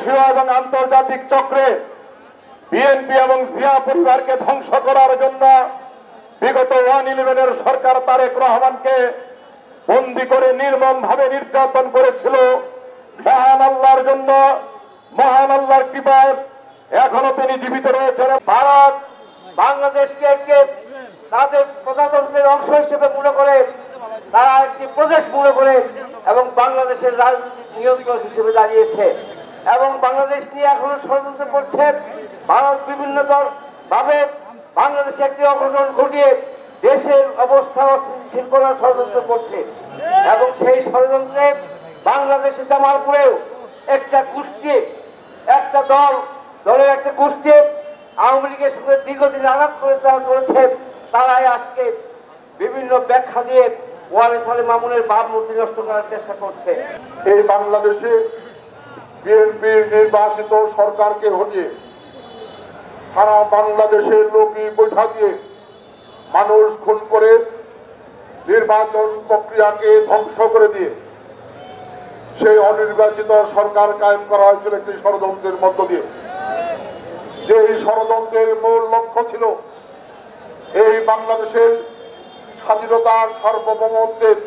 দেশীয় এবং আন্তর্জাতিক চক্রে বিএনপি এবং জিয়া পরিবারকে ধ্বংস করার জন্য বিগত 1/11-এর সরকার তারেক রহমানকে বন্দী করে নির্মমভাবে নির্যাতন করেছিল। মহান আল্লাহর জন্য, মহান আল্লাহর কৃপায় এখনো তিনি জীবিত রয়েছেন। ভারত বাংলাদেশকে তাদের প্রজাতন্ত্রের অংশ হিসেবে মনে করে, তারা একটি প্রদেশ মনে করে এবং বাংলাদেশের রাজনৈতিক নিয়ন্ত্রক হিসেবে দাঁড়িয়েছে এবং বাংলাদেশ নিয়ে এখনো ষড়যন্ত্র করছে। ভারত বিভিন্ন ভাবে বাংলাদেশে একটি অঘটন ঘটিয়ে দেশের অবস্থা অস্থিতিশীল করার ষড়যন্ত্র করছে এবং সেই ষড়যন্ত্রে বাংলাদেশে জামালপুরেও একটা গোষ্ঠী, একটা দলের একটা গোষ্ঠী আওয়ামী লীগের সঙ্গে দীর্ঘদিন আঘাত করেছে। তারাই আজকে বিভিন্ন ব্যাখ্যা দিয়ে ওয়ারেস আলী মামুনের ভাবমূর্তি নষ্ট করার চেষ্টা করছে। এই বাংলাদেশে বিএনপির নির্বাচিত সরকারকে হটিয়ে সারা বাংলাদেশের লোকই বৈঠা দিয়ে মানুষ খুন করে নির্বাচন প্রক্রিয়াকে ধ্বংস করে দিয়ে সেই অনির্বাচিত সরকার কায়েম করা হয়েছিল একটি ষড়যন্ত্রের মধ্য দিয়ে। যে ষড়যন্ত্রের মূল লক্ষ্য ছিল এই বাংলাদেশের স্বাধীনতার সার্বভৌমত্বের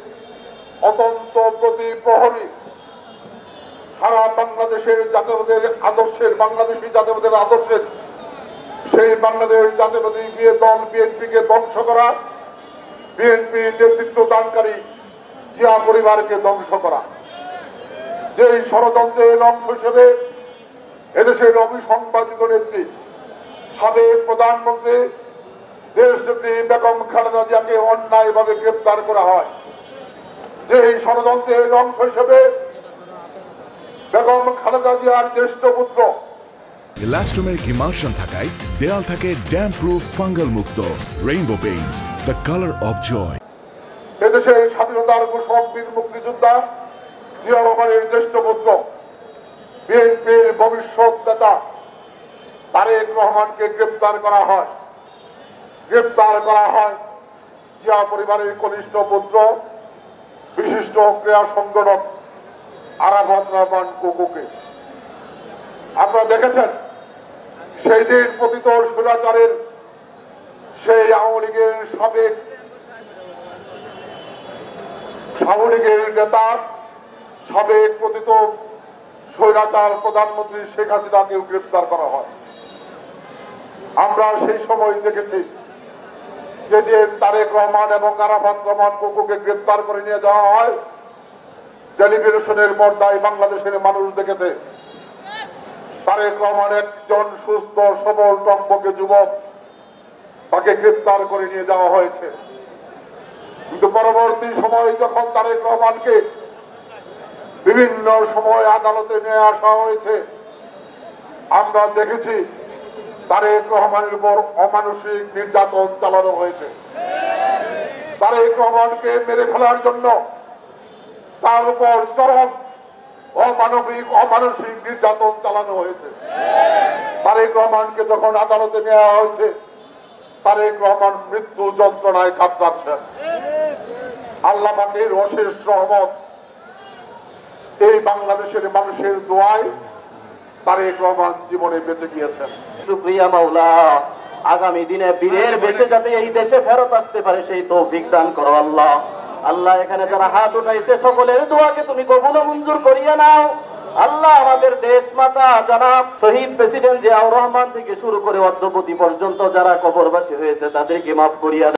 অত্যন্ত প্রতি প্রহরী সারা বাংলাদেশের জাতীয়তাবাদের আদর্শের, বাংলাদেশী জাতীয়তাবাদের আদর্শের সেই বাংলাদেশ জাতীয়তাবাদী দল বিএনপিকে ধ্বংস করা, বিএনপি নেতৃত্ব দানকারী জিয়া পরিবারকে ধ্বংস করা। যে ষড়যন্ত্রের অংশ হিসেবে এদেশের অবিসংবাদিত নেত্রী সাবেক প্রধানমন্ত্রী দেশনেত্রী বেগম খালেদা জিয়াকে অন্যায়ভাবে গ্রেপ্তার করা হয়। যে ষড়যন্ত্রের অংশ হিসেবে বেগম খালেদা জিয়ার জ্যেষ্ঠ পুত্র ইলাস্টোমের ইমালশন থাকায় দেয়াল থাকে ড্যাম্প প্রুফ ফাঙ্গাল মুক্ত rainbow paints the colour of joy. এদেশের স্বাধীনতার ঘোষক বীর মুক্তিযোদ্ধা জিয়া রহমানের জ্যেষ্ঠ পুত্র বিএনপির ভবিষ্যৎ নেতা তারেক রহমানকে গ্রেপ্তার করা হয়। জিয়া পরিবারের কনিষ্ঠ পুত্র বিশিষ্ট ক্রীড়া সংগঠক আরাফাত রহমান কোকোকে। আপনারা দেখেছেন সেই দিন পতিত স্বৈরাচারের সেই আওয়ামী লীগের নেতা সাবেক পতিত স্বৈরাচার প্রধানমন্ত্রী শেখ হাসিনাকেও গ্রেপ্তার করা হয়। আমরা সেই সময় দেখেছি যে তারেক রহমান এবং আরাফাত রহমান কোকোকে গ্রেপ্তার করে নিয়ে যাওয়া হয়, টেলিভিশনের পর্দায় বাংলাদেশের মানুষ দেখেছে তারেক রহমান একজন সুস্থ সবল টকবকে যুবক, তাকে গ্রেপ্তার করে নিয়ে যাওয়া হয়েছে। কিন্তু পরবর্তী সময়ে যখন তারেক রহমানকে বিভিন্ন সময় আদালতে নিয়ে আসা হয়েছে, আমরা দেখেছি তারেক রহমানের উপর অমানসিক নির্যাতন চালানো হয়েছে। তারেক রহমানকে মেরে ফেলার জন্য তার উপর চরম অমানসিক নির্যাতন চালানো হয়েছে। তারেক রহমানকে যখন আদালতে নেওয়া হয়েছে, তারেক রহমান মৃত্যু যন্ত্রণায় কাতরাচ্ছেন। আল্লাহ পাকের অশেষ রহমত, এই বাংলাদেশের মানুষের দোয়ায় তারেক রহমান জীবনে বেঁচে গিয়েছেন। শুকরিয়া মাওলা, আগামী দিনে বীরের বেশে যাতে এই দেশে ফেরত আসতে পারে সেই তৌফিক দান করো আল্লাহ। আল্লাহ এখানে যারা হাত উঠাইছে সকলের দোয়াকে তুমি কবুল ও মঞ্জুর করিয়া নাও আল্লাহ। আমাদের দেশ মাতা জনাব শহীদ প্রেসিডেন্ট জিয়াউর রহমান থেকে শুরু করে অদ্যপতি পর্যন্ত যারা কবরবাসী হয়েছে তাদেরকে মাফ করিয়া